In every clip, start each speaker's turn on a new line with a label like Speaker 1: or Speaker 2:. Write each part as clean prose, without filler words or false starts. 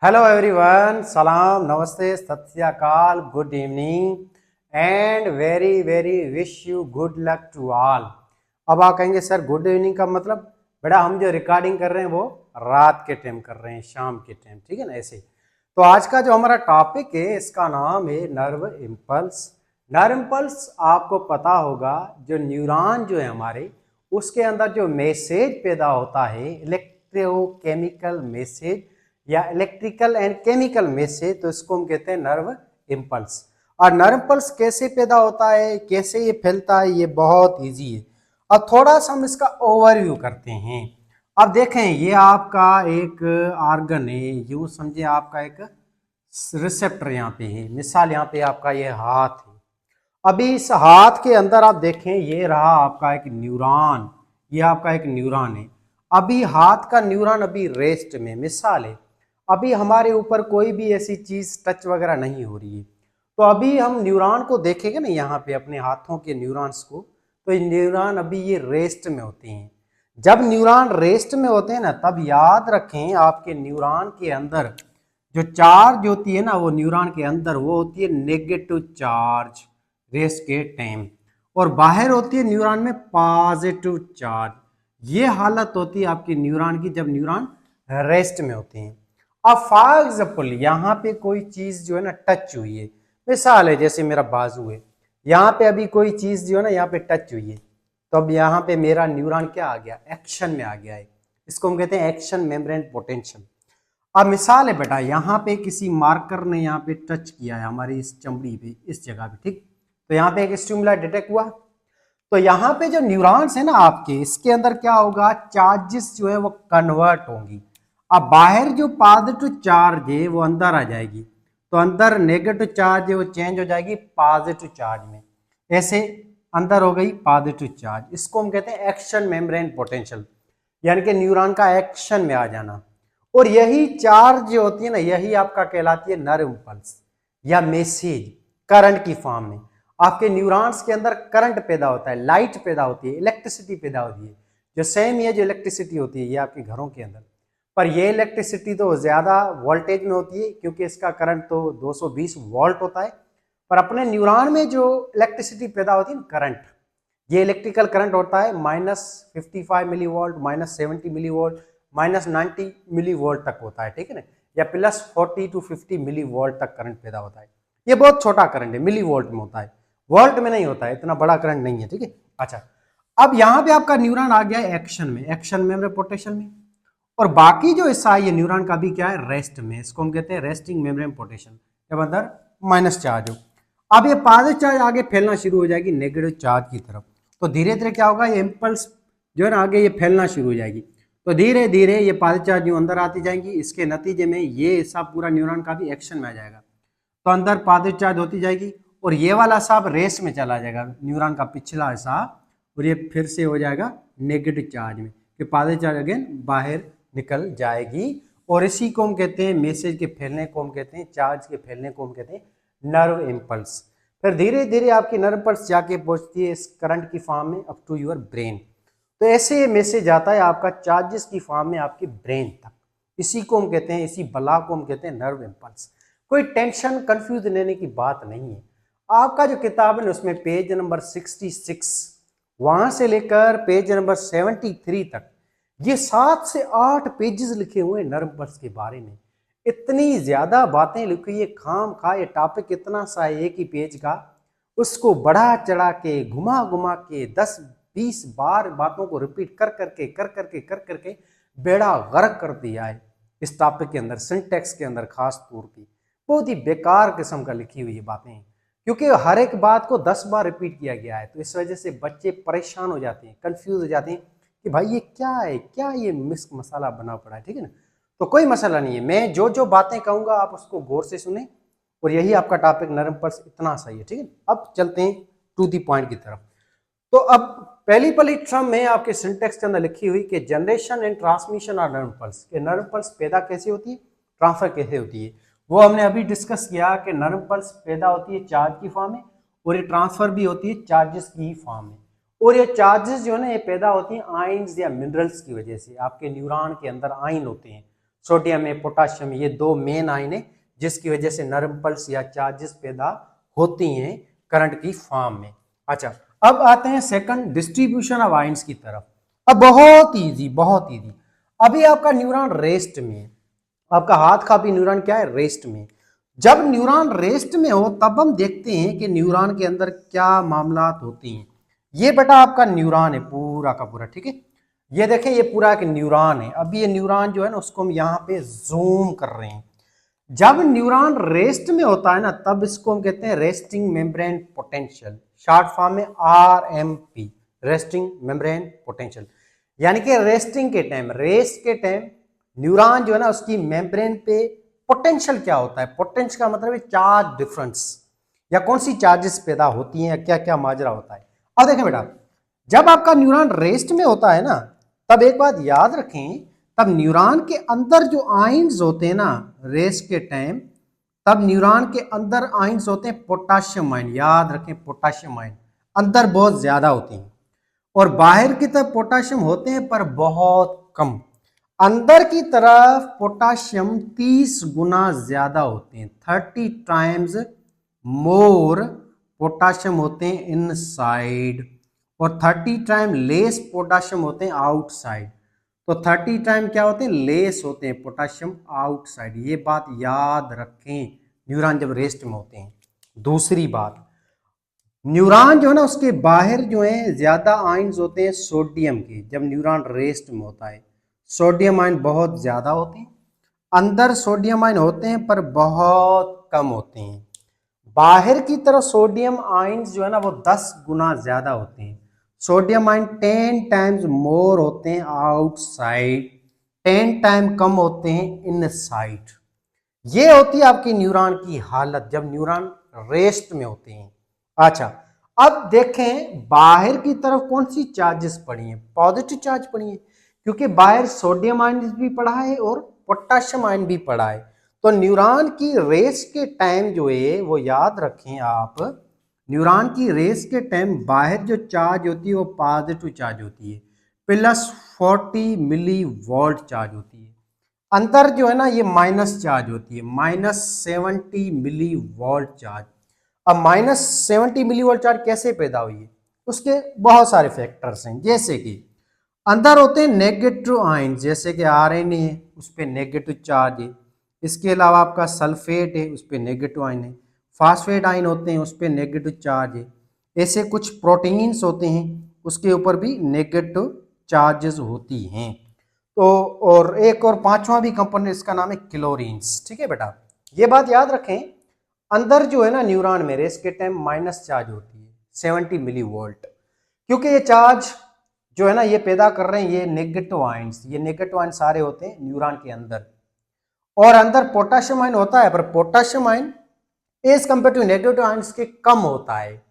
Speaker 1: Hello everyone, सलाम, नमस्ते, सत श्री अकाल, good evening and very very wish you good luck to all. अब आप कहेंगे सर गुड इवनिंग का मतलब? बेटा हम जो रिकॉर्डिंग कर रहे हैं वो रात के टाइम कर रहे हैं, शाम के टाइम, ठीक है ना। ऐसे तो आज का जो हमारा टॉपिक है इसका नाम है नर्व इम्पल्स। नर्व इम्पल्स आपको पता होगा, जो न्यूरॉन जो है हमारे, उसके अंदर जो मैसेज पैदा होता है, इलेक्ट्रोकेमिकल मैसेज या इलेक्ट्रिकल एंड केमिकल मैसेज, तो इसको हम कहते हैं नर्व इम्पल्स। और नर्व इम्पल्स कैसे पैदा होता है, कैसे ये फैलता है, ये बहुत इजी है। अब थोड़ा सा हम इसका ओवरव्यू करते हैं। अब देखें, ये आपका एक ऑर्गन है, यूं समझे आपका एक रिसेप्टर यहाँ पे है। मिसाल यहाँ पे आपका ये हाथ है। अभी इस हाथ के अंदर आप देखें, ये रहा आपका एक न्यूरॉन, ये आपका एक न्यूरॉन है। अभी हाथ का न्यूरॉन अभी रेस्ट में, मिसाल है अभी हमारे ऊपर कोई भी ऐसी चीज टच वगैरह नहीं हो रही है, तो अभी हम न्यूरॉन को देखेंगे ना, यहाँ पे अपने हाथों के न्यूरॉन्स को, तो ये न्यूरॉन अभी ये रेस्ट में होते हैं। जब न्यूरॉन रेस्ट में होते हैं ना, तब याद रखें आपके न्यूरॉन के अंदर जो चार्ज होती है ना, वो न्यूरॉन के अंदर वो होती है नेगेटिव चार्ज रेस्ट के टाइम, और बाहर होती है न्यूरॉन में पॉजिटिव चार्ज। ये हालत होती है आपकी न्यूरॉन की जब न्यूरॉन रेस्ट में होते हैं। अब फॉर एग्जाम्पल यहाँ पे कोई चीज जो है ना टच हुई है, मिसाल है जैसे मेरा बाजू है, यहाँ पे अभी कोई चीज जो है ना यहाँ पे टच हुई है, तो अब यहाँ पे मेरा न्यूरॉन क्या आ गया, एक्शन में आ गया है। इसको हम कहते हैं एक्शन मेम्ब्रेन पोटेंशियल। अब मिसाल है बेटा, यहाँ पे किसी मार्कर ने यहाँ पे टच किया है हमारी इस चमड़ी पे, इस जगह पे, ठीक। तो यहाँ पे एक स्टिमुला डिटेक्ट हुआ, तो यहाँ पे जो न्यूरॉन्स है ना आपके, इसके अंदर क्या होगा, चार्जेस जो है वो कन्वर्ट होंगी। अब बाहर जो पॉजिटिव चार्ज है वो अंदर आ जाएगी, तो अंदर नेगेटिव चार्ज है वो चेंज हो जाएगी पॉजिटिव चार्ज में। ऐसे अंदर हो गई पॉजिटिव चार्ज, इसको हम कहते हैं एक्शन मेम्ब्रेन पोटेंशियल, यानी कि न्यूरॉन का एक्शन में आ जाना। और यही चार्ज जो होती है ना, यही आपका कहलाती है नर्व इम्पल्स या मैसेज, करंट की फॉर्म में। आपके न्यूरॉन्स के अंदर करंट पैदा होता है, लाइट पैदा होती है, इलेक्ट्रिसिटी पैदा होती है, जो सेम ये जो इलेक्ट्रिसिटी होती है ये आपके घरों के अंदर। पर ये इलेक्ट्रिसिटी तो ज़्यादा वोल्टेज में होती है, क्योंकि इसका करंट तो 220 वोल्ट होता है। पर अपने न्यूरॉन में जो इलेक्ट्रिसिटी पैदा होती है ना, करंट, ये इलेक्ट्रिकल करंट होता है -55 millivolt, -70 millivolt, -90 millivolt तक होता है, ठीक है ना, या +40 to 50 मिली वोल्ट तक करंट पैदा होता है। ये बहुत छोटा करंट है, मिली वोल्ट में होता है, वोल्ट में नहीं होता है, इतना बड़ा करंट नहीं है, ठीक है। अच्छा, अब यहाँ पे आपका न्यूरॉन आ गया है एक्शन में, एक्शन मेमोरी पोटेंशियल में, और बाकी जो हिस्सा है ये न्यूरॉन का भी क्या है, रेस्ट में। इसको हम कहते हैं रेस्टिंग मेम्ब्रेन पोटेंशियल, जब अंदर माइनस चार्ज हो। अब ये पॉजिटिव चार्ज आगे फैलना शुरू हो जाएगी नेगेटिव चार्ज की तरफ, तो धीरे धीरे क्या होगा, ये इम्पल्स जो है ना आगे ये फैलना शुरू हो जाएगी। तो धीरे धीरे ये पॉजिटिव चार्ज जो अंदर आती जाएंगी, इसके नतीजे में ये हिस्सा पूरा न्यूरॉन का भी एक्शन में आ जाएगा, तो अंदर पॉजिटिव चार्ज होती जाएगी, और ये वाला सब रेस्ट में चला जाएगा, न्यूरॉन का पिछला हिस्सा, और ये फिर से हो जाएगा नेगेटिव चार्ज में, कि पॉजिटिव चार्ज अगेन बाहर निकल जाएगी। और इसी को हम कहते हैं, मैसेज के फैलने को हम कहते हैं, चार्ज के फैलने को हम कहते हैं नर्व इम्पल्स। फिर धीरे धीरे आपकी नर्व इम्पल्स जाके पहुंचती है इस करंट की फॉर्म में अप टू योर ब्रेन। तो ऐसे मैसेज आता है आपका चार्जेस की फॉर्म में आपकी ब्रेन तक। इसी को हम कहते हैं, इसी बला को हम कहते हैं नर्व इम्पल्स। कोई टेंशन कंफ्यूज लेने की बात नहीं है। आपका जो किताब है उसमें पेज नंबर 66 वहां से लेकर पेज नंबर 73 तक ये 7 से 8 पेजेस लिखे हुए हैं नर्व इम्पल्स के बारे में। इतनी ज्यादा बातें लिखी है, खाम खा ये टॉपिक इतना सा है एक ही पेज का, उसको बढ़ा चढ़ा के घुमा घुमा के 10-20 बार बातों को रिपीट कर करके बेड़ा गर्क कर दिया है इस टॉपिक के अंदर, सिंटेक्स के अंदर खास तौर की। बहुत ही बेकार किस्म का लिखी हुई बातें हैं, क्योंकि हर एक बात को 10 बार रिपीट किया गया है, तो इस वजह से बच्चे परेशान हो जाते हैं, कंफ्यूज हो जाते हैं कि भाई ये क्या है, क्या ये मिक्स मसाला बना पड़ा है, ठीक है ना। तो कोई मसला नहीं है, मैं जो जो बातें कहूंगा आप उसको गौर से सुने, और यही आपका टॉपिक नर्व इम्पल्स इतना सही है, ठीक है। अब चलते हैं टू दी पॉइंट की तरफ। तो अब पहली पहली टर्म में आपके सिंटेक्स के अंदर लिखी हुई कि generation and transmission of nerve impulse, के नर्व इम्पल्स पैदा कैसे होती है, ट्रांसफर कैसे होती है, वो हमने अभी डिस्कस किया कि नर्व इम्पल्स पैदा होती है चार्ज की फॉर्म में, और ये ट्रांसफर भी होती है चार्जेस की फॉर्म में। और ये चार्जेस जो है ना ये पैदा होती हैं आयंस या मिनरल्स की वजह से। आपके न्यूरॉन के अंदर आयन होते हैं, सोडियम है, पोटाशियम, ये दो मेन आयन है जिसकी वजह से नरम पल्स या चार्जेस पैदा होती हैं करंट की फॉर्म में। अच्छा, अब आते हैं सेकंड डिस्ट्रीब्यूशन ऑफ आयंस की तरफ। अब बहुत इजी, बहुत इजी। अभी आपका न्यूरॉन रेस्ट में है, आपका हाथ का भी न्यूरॉन क्या है, रेस्ट में। जब न्यूरॉन रेस्ट में हो तब हम देखते हैं कि न्यूरॉन के अंदर क्या मामलात होती हैं। ये बेटा आपका न्यूरॉन है पूरा का पूरा, ठीक है। ये देखें, ये पूरा एक न्यूरॉन है। अभी ये न्यूरॉन जो है ना उसको हम यहाँ पे जूम कर रहे हैं। जब न्यूरॉन रेस्ट में होता है ना तब इसको हम कहते हैं resting membrane potential, short form में आरएमपी, रेस्टिंग मेम्ब्रेन पोटेंशियल। यानी कि रेस्टिंग के टाइम, रेस्ट के टाइम न्यूरॉन जो है ना उसकी मेम्ब्रेन पे पोटेंशियल क्या होता है, पोटेंशियल का मतलब है चार्ज डिफरेंस, या कौन सी चार्जेस पैदा होती हैं, क्या क्या माजरा होता है। अब देखें बेटा, जब आपका न्यूरॉन रेस्ट में होता है ना तब एक बात याद रखें, तब न्यूरॉन के अंदर जो आयंस होते हैं ना रेस्ट के टाइम, तब न्यूरॉन के अंदर आयंस होते हैं पोटाशियम आयन, याद रखें पोटाशियम आयन अंदर बहुत ज्यादा होते हैं, और बाहर की तरफ पोटाशियम होते हैं पर बहुत कम। अंदर की तरफ पोटाशियम 30 गुना ज्यादा होते हैं, 30 टाइम्स मोर पोटाशियम होते हैं इनसाइड, और 30 टाइम लेस पोटाशियम होते हैं आउटसाइड। तो 30 टाइम क्या होते हैं, लेस होते हैं पोटाशियम आउटसाइड। ये बात याद रखें न्यूरॉन जब रेस्ट में होते हैं। दूसरी बात, न्यूरॉन जो है ना उसके बाहर जो है ज्यादा आयंस होते हैं सोडियम के, जब न्यूरॉन रेस्ट में होता है सोडियम आयन बहुत ज्यादा होते हैं। अंदर सोडियम आयन होते हैं पर बहुत कम होते हैं। बाहर की तरफ सोडियम आयंस जो है ना वो 10 गुना ज्यादा होते हैं। सोडियम आयन 10 टाइम्स मोर होते हैं आउटसाइड, 10 टाइम कम होते हैं इनसाइड। ये होती है आपकी न्यूरॉन की हालत जब न्यूरॉन रेस्ट में होते हैं। अच्छा, अब देखें बाहर की तरफ कौन सी चार्जेस पड़ी हैं, पॉजिटिव चार्ज पड़ी हैं, क्योंकि बाहर सोडियम आयन भी पड़ा है और पोटाशियम आयन भी पड़ा है। तो न्यूरॉन की रेस के टाइम जो है वो याद रखें आप, न्यूरॉन की रेस के टाइम बाहर जो चार्ज होती है वो पॉजिटिव चार्ज होती है, +40 मिली वोल्ट चार्ज होती है। अंदर जो है ना ये माइनस चार्ज होती है, -70 मिली वोल्ट चार्ज। अब -70 मिली वोल्ट चार्ज कैसे पैदा हुई है, उसके बहुत सारे फैक्टर्स हैं। जैसे कि अंदर होते हैं नेगेटिव आयन, जैसे कि आरएनए है उस पर नेगेटिव चार्ज है। इसके अलावा आपका सल्फेट है उस पर नेगेटिव आयन है। फास्फेट आयन होते हैं उस पर नेगेटिव चार्ज है। ऐसे कुछ प्रोटीन्स होते हैं उसके ऊपर भी नेगेटिव चार्जेस होती हैं। तो और एक और पांचवा भी कंपोनेंट इसका नाम है क्लोरीन्स, ठीक है बेटा। ये बात याद रखें, अंदर जो है ना न्यूरॉन में रेस के टाइम माइनस चार्ज होती है 70 मिली वोल्ट, क्योंकि ये चार्ज जो है ना ये पैदा कर रहे हैं ये नेगेटिव आयंस, ये नेगेटिव आयन सारे होते हैं न्यूरॉन के अंदर। और अंदर पोटाशियम आयन होता है पर potassium ion as compared to negative ions के कम होता है,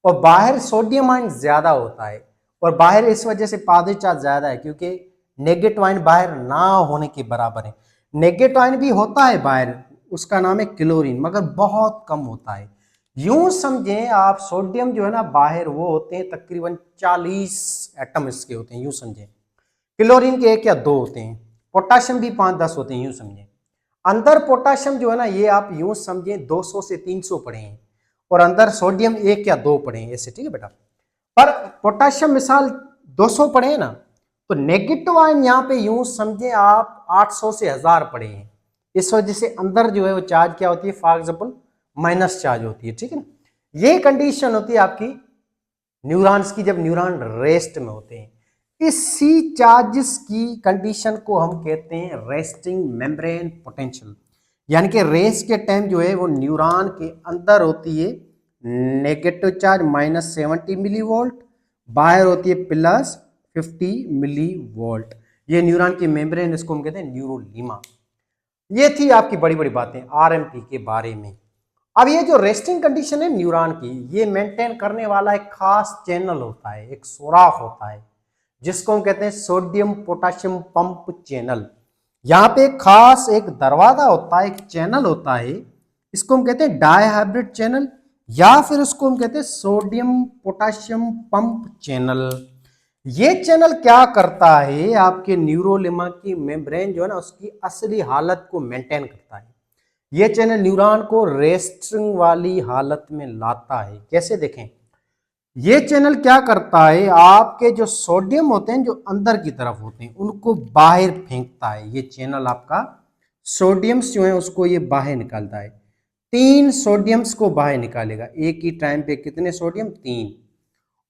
Speaker 1: और बाहर सोडियम आयन ज्यादा होता है। और बाहर इस वजह से पॉजिटिव चार्ज ज्यादा है क्योंकि नेगेटिव आयन बाहर ना होने के बराबर है। नेगेटिव आयन भी होता है बाहर, उसका नाम है क्लोरीन, मगर बहुत कम होता है। यूं समझें आप, सोडियम जो है ना बाहर वो होते हैं तकरीबन 40 एटम इसके होते हैं, यूं समझें। क्लोरीन के 1 या 2 होते हैं, पोटाशियम भी 5-10 होते हैं, यूं समझें। अंदर पोटाशियम जो है ना ये आप यूं समझें 200 से 300 पड़े हैं, और अंदर सोडियम 1 या 2 पड़े हैं, ऐसे, ठीक है बेटा। पर पोटाशियम मिसाल 200 पड़े हैं ना, तो नेगेटिव आयन यहाँ पे यूं समझें आप 800 से 1000 पड़े हैं। इस वजह से अंदर जो है वो चार्ज क्या होती है, फॉर एग्जाम्पल माइनस चार्ज होती है, ठीक है ना। ये कंडीशन होती है आपकी न्यूरॉन्स की जब न्यूरॉन रेस्ट में होते हैं। इसी चार्जेस की कंडीशन को हम कहते हैं रेस्टिंग मेम्ब्रेन पोटेंशियल, यानी कि रेस के टाइम जो है वो न्यूरॉन के अंदर होती है नेगेटिव चार्ज -70 मिली वोल्ट, बाहर होती है +50 मिली वोल्ट। ये न्यूरॉन की मेम्ब्रेन, इसको हम कहते हैं न्यूरोलीमा। ये थी आपकी बड़ी बड़ी बातें आरएमपी के बारे में। अब ये जो रेस्टिंग कंडीशन है न्यूरॉन की, ये मेंटेन करने वाला एक खास चैनल होता है, एक सुराख होता है, जिसको हम कहते हैं सोडियम पोटाशियम पंप चैनल। यहाँ पे खास एक दरवाजा होता है, एक चैनल होता है, इसको हम कहते हैं डायहाइब्रिड चैनल, या फिर उसको हम कहते हैं सोडियम पोटाशियम पंप चैनल। ये चैनल क्या करता है, आपके न्यूरोलिमा की मेम्ब्रेन जो है ना उसकी असली हालत को मेंटेन करता है। ये चैनल न्यूरॉन को रेस्टिंग वाली हालत में लाता है। कैसे देखें, ये चैनल क्या करता है, आपके जो सोडियम होते हैं जो अंदर की तरफ होते हैं उनको बाहर फेंकता है। ये चैनल आपका सोडियम्स जो है उसको ये बाहर निकालता है। 3 सोडियम्स को बाहर निकालेगा एक ही टाइम पे। कितने सोडियम? 3।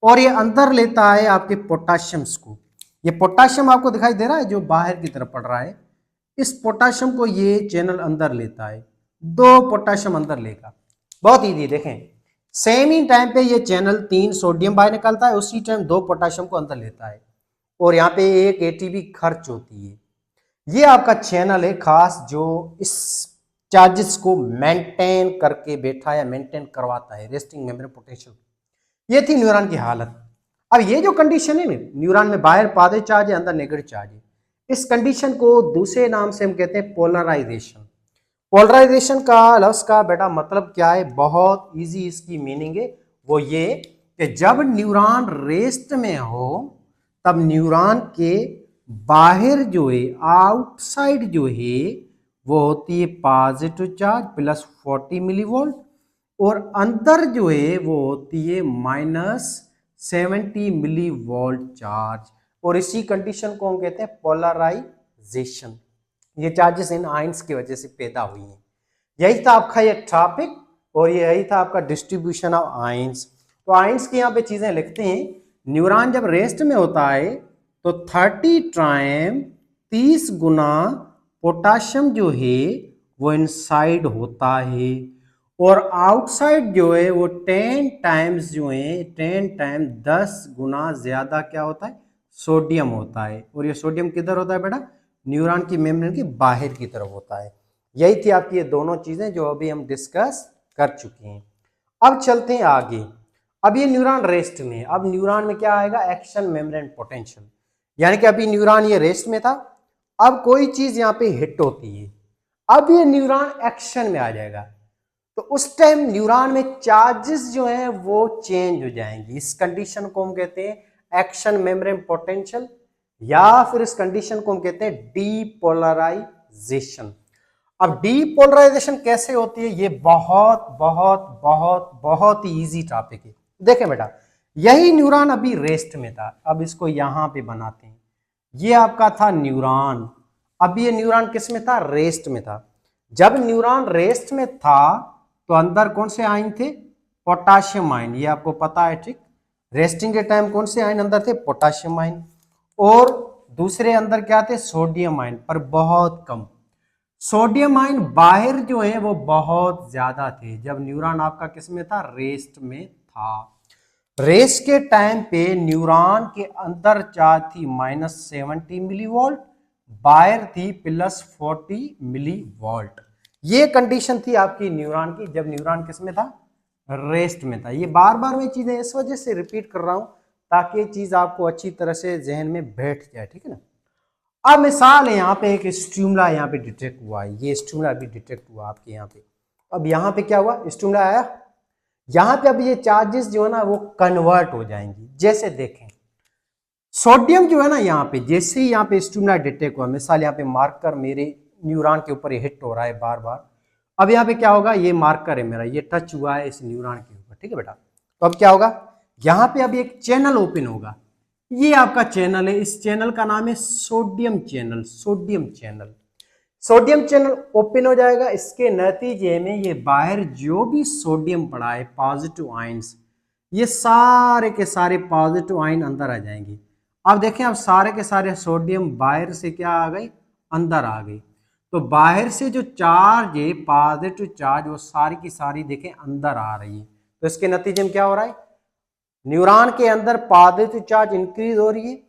Speaker 1: और ये अंदर लेता है आपके पोटाशियम्स को। ये पोटाशियम आपको दिखाई दे रहा है जो बाहर की तरफ पड़ रहा है, इस पोटाशियम को ये चैनल अंदर लेता है। 2 पोटाशियम अंदर लेगा। बहुत ईजी, देखें सेम ही टाइम पे ये चैनल 3 सोडियम बाहर निकालता है, उसी टाइम 2 पोटाशियम को अंदर लेता है और यहाँ पे एक एटीपी खर्च होती है। ये आपका चैनल है खास जो इस चार्जेस को मेंटेन करके बैठा या मेंटेन करवाता है, रेस्टिंग मेम्ब्रेन पोटेंशियल। ये थी न्यूरॉन की हालत। अब ये जो कंडीशन है ना, न्यूरॉन में बाहर पॉजिटिव चार्ज है अंदर नेगेटिव चार्ज है, इस कंडीशन को दूसरे नाम से हम कहते हैं पोलराइजेशन। पोलराइजेशन का लफ्ज का बेटा मतलब क्या है, बहुत इजी इसकी मीनिंग है। वो ये कि जब न्यूरॉन रेस्ट में हो तब न्यूरॉन के बाहर जो है, आउटसाइड जो है, वो होती है पॉजिटिव चार्ज प्लस 40 मिलीवोल्ट, और अंदर जो है वो होती है -70 मिली वोल्ट चार्ज। और इसी कंडीशन को हम कहते हैं पोलराइजेशन। ये चार्जेस इन आयंस की वजह से पैदा हुई हैं। यही था आपका ये टॉपिक और यही था आपका डिस्ट्रीब्यूशन ऑफ आयंस। तो आयंस की यहाँ पे चीजें लिखते हैं। न्यूरॉन जब रेस्ट में होता है तो 30 टाइम 30 गुना पोटाशियम जो है वो इनसाइड होता है, और आउटसाइड जो है वो 10 टाइम्स जो है 10 टाइम 10 गुना ज्यादा क्या होता है, सोडियम होता है। और ये सोडियम किधर होता है बेटा, न्यूरॉन की मेम्ब्रेन की बाहर की तरफ होता है। यही थी आपकी ये दोनों चीजें जो अभी हम डिस्कस कर चुके हैं। अब चलते हैं आगे। अब ये न्यूरॉन रेस्ट में, अब न्यूरॉन में क्या आएगा, एक्शन मेम्ब्रेन पोटेंशियल। यानी कि अभी न्यूरॉन ये रेस्ट में था, अब कोई चीज यहाँ पे हिट होती है, अब ये न्यूरॉन एक्शन में आ जाएगा। तो उस टाइम न्यूरॉन में चार्जेस जो हैं वो चेंज हो जाएंगी। इस कंडीशन को हम कहते हैं एक्शन मेम्ब्रेन पोटेंशियल, या फिर इस कंडीशन को हम कहते हैं डीपोलराइजेशन। अब डीपोलराइजेशन कैसे होती है, ये बहुत बहुत बहुत बहुत ही इजी टॉपिक है। देखें बेटा, यही न्यूरॉन अभी रेस्ट में था, अब इसको यहां पे बनाते हैं। ये आपका था न्यूरॉन, अब ये न्यूरॉन किस में था, रेस्ट में था। जब न्यूरॉन रेस्ट में था तो अंदर कौन से आयन थे, पोटाशियम आयन, ये आपको पता है ठीक। रेस्टिंग के टाइम कौन से आयन अंदर थे, पोटाशियम आयन, और दूसरे अंदर क्या थे, सोडियम आयन, पर बहुत कम। सोडियम आयन बाहर जो है वो बहुत ज्यादा थे जब न्यूरॉन आपका किस में था, रेस्ट में था। रेस्ट के टाइम पे न्यूरॉन के अंदर चार्ज थी -70 मिली वोल्ट, बाहर थी +40 मिली वोल्ट। ये कंडीशन थी आपकी न्यूरॉन की जब न्यूरॉन किस में था, रेस्ट में था। ये बार बार मैं चीजें इस वजह से रिपीट कर रहा हूं ताकि ये चीज आपको अच्छी तरह से जहन में बैठ जाए, ठीक है ना। अब मिसाल है यहाँ पे एक स्टिमुला यहाँ पे डिटेक्ट हुआ है, ये स्टिमुला भी डिटेक्ट हुआ आपके यहाँ पे। अब यहाँ पे क्या हुआ, स्टिमुला आया, यहाँ पे अब ये चार्जेस जो है ना वो कन्वर्ट हो जाएंगी। जैसे देखें सोडियम जो है ना यहाँ पे, जैसे ही यहाँ पे स्टिमुला डिटेक्ट हुआ, मिसाल यहाँ पे मार्कर मेरे न्यूरॉन के ऊपर हिट हो रहा है बार बार, अब यहाँ पे क्या होगा, ये मार्कर है मेरा, ये टच हुआ है इस न्यूरॉन के ऊपर, ठीक है बेटा। तो अब क्या होगा, यहाँ पे अब एक चैनल ओपन होगा, ये आपका चैनल है, इस चैनल का नाम है sodium channel. Sodium channel, sodium channel open हो जाएगा। इसके नतीजे में ये बाहर जो भी सोडियम पड़ा है, पॉजिटिव आयंस, ये सारे के सारे पॉजिटिव आयन अंदर आ जाएंगे। अब देखें, अब सारे के सारे सोडियम बाहर से क्या आ गए, अंदर आ गए। तो बाहर से जो चार्ज है, पॉजिटिव चार्ज, वो सारी की सारी देखें अंदर आ रही है। तो इसके नतीजे में क्या हो रहा है, न्यूरॉन के अंदर पॉजिटिव चार्ज इंक्रीज हो रही है,